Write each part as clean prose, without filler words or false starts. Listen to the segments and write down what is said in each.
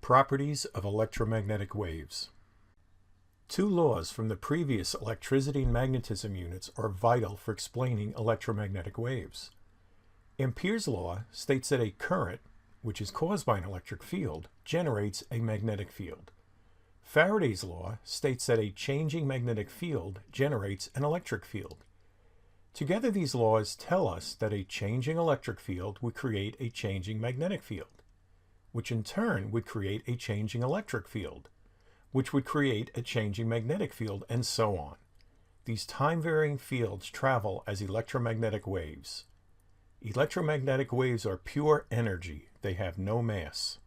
Properties of electromagnetic waves. Two laws from the previous electricity and magnetism units are vital for explaining electromagnetic waves. Ampere's law states that a current, which is caused by an electric field, generates a magnetic field. Faraday's law states that a changing magnetic field generates an electric field. Together, these laws tell us that a changing electric field would create a changing magnetic field, which in turn would create a changing electric field, which would create a changing magnetic field, and so on. These time-varying fields travel as electromagnetic waves. Electromagnetic waves are pure energy. They have no mass.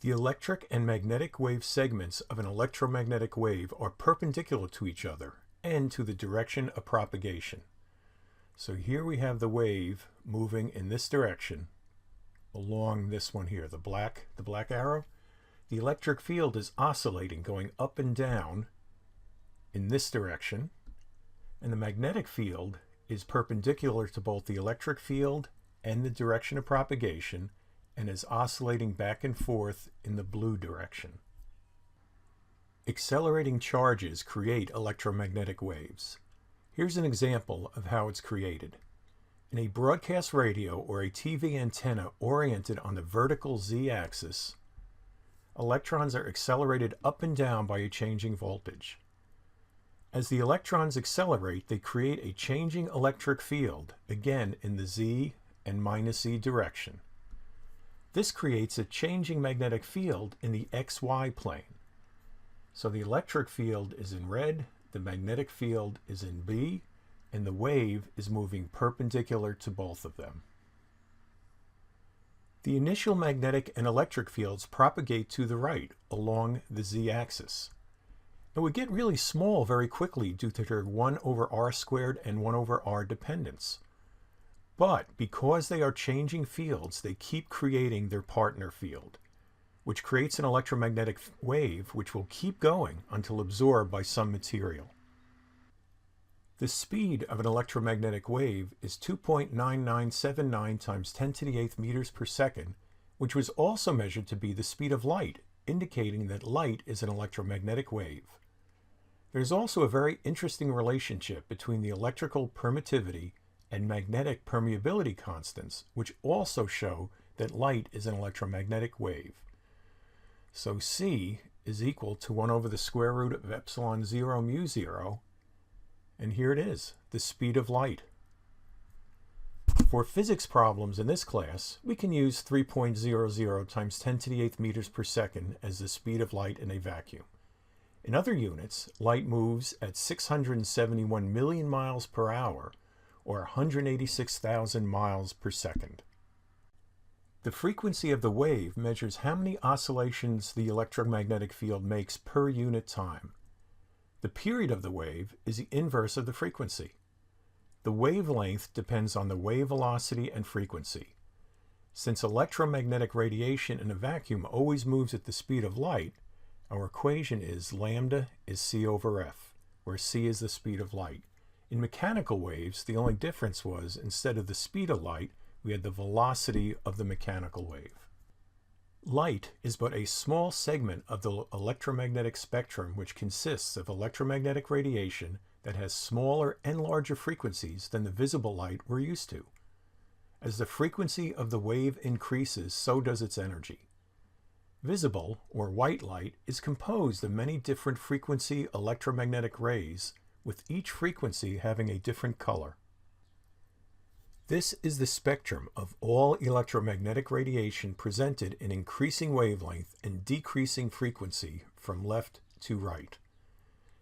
The electric and magnetic wave segments of an electromagnetic wave are perpendicular to each other and to the direction of propagation. So here we have the wave moving in this direction along this one here, the black arrow. The electric field is oscillating, going up and down in this direction, and the magnetic field is perpendicular to both the electric field and the direction of propagation, and is oscillating back and forth in the blue direction. Accelerating charges create electromagnetic waves. Here's an example of how it's created. In a broadcast radio or a TV antenna oriented on the vertical z-axis, electrons are accelerated up and down by a changing voltage. As the electrons accelerate, they create a changing electric field, again in the z and minus z direction. This creates a changing magnetic field in the xy plane. So the electric field is in red, the magnetic field is in B, and the wave is moving perpendicular to both of them. The initial magnetic and electric fields propagate to the right along the z-axis. It would get really small very quickly due to their 1 over r squared and 1 over r dependence. But because they are changing fields, they keep creating their partner field, which creates an electromagnetic wave which will keep going until absorbed by some material. The speed of an electromagnetic wave is 2.9979 times 10 to the 8th meters per second, which was also measured to be the speed of light, indicating that light is an electromagnetic wave. There's also a very interesting relationship between the electrical permittivity and magnetic permeability constants, which also show that light is an electromagnetic wave. So C is equal to 1 over the square root of epsilon 0 mu 0, and here it is, the speed of light. For physics problems in this class, we can use 3.00 times 10 to the 8th meters per second as the speed of light in a vacuum. In other units, light moves at 671 million miles per hour, or 186,000 miles per second. The frequency of the wave measures how many oscillations the electromagnetic field makes per unit time. The period of the wave is the inverse of the frequency. The wavelength depends on the wave velocity and frequency. Since electromagnetic radiation in a vacuum always moves at the speed of light, our equation is lambda is c over f, where c is the speed of light. In mechanical waves, the only difference was, instead of the speed of light, we had the velocity of the mechanical wave. Light is but a small segment of the electromagnetic spectrum, which consists of electromagnetic radiation that has smaller and larger frequencies than the visible light we're used to. As the frequency of the wave increases, so does its energy. Visible, or white light, is composed of many different frequency electromagnetic rays, with each frequency having a different color. This is the spectrum of all electromagnetic radiation presented in increasing wavelength and decreasing frequency from left to right.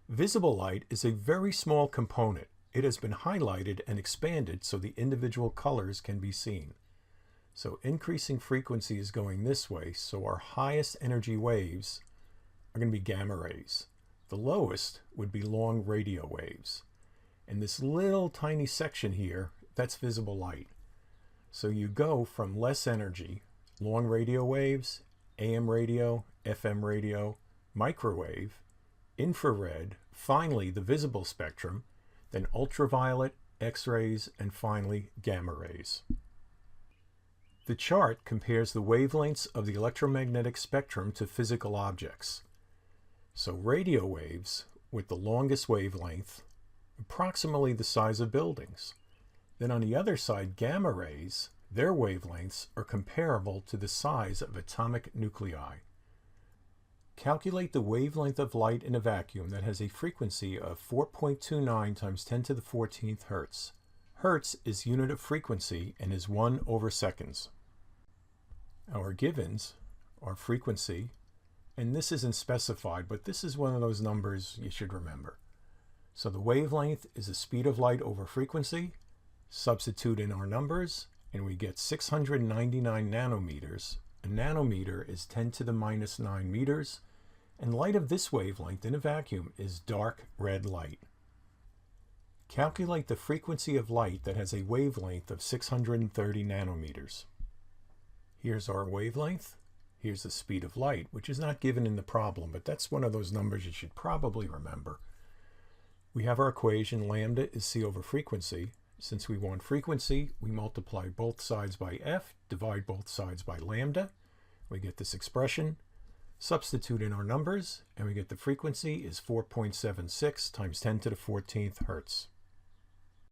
Visible light is a very small component. It has been highlighted and expanded so the individual colors can be seen. So increasing frequency is going this way, so our highest energy waves are going to be gamma rays. The lowest would be long radio waves. And this little tiny section here, that's visible light. So you go from less energy, long radio waves, AM radio, FM radio, microwave, infrared, finally the visible spectrum, then ultraviolet, X-rays, and finally gamma rays. The chart compares the wavelengths of the electromagnetic spectrum to physical objects. So radio waves, with the longest wavelength, approximately the size of buildings. Then on the other side, gamma rays, their wavelengths are comparable to the size of atomic nuclei. Calculate the wavelength of light in a vacuum that has a frequency of 4.29 times 10 to the 14th hertz. Hertz is unit of frequency and is 1 over seconds. Our givens are frequency, and this isn't specified, but this is one of those numbers you should remember. So the wavelength is the speed of light over frequency. Substitute in our numbers, and we get 699 nanometers. A nanometer is 10 to the minus 9 meters, and light of this wavelength in a vacuum is dark red light. Calculate the frequency of light that has a wavelength of 630 nanometers. Here's our wavelength. Here's the speed of light, which is not given in the problem, but that's one of those numbers you should probably remember. We have our equation, lambda is c over frequency. Since we want frequency, we multiply both sides by f, divide both sides by lambda. We get this expression. Substitute in our numbers, and we get the frequency is 4.76 times 10 to the 14th hertz.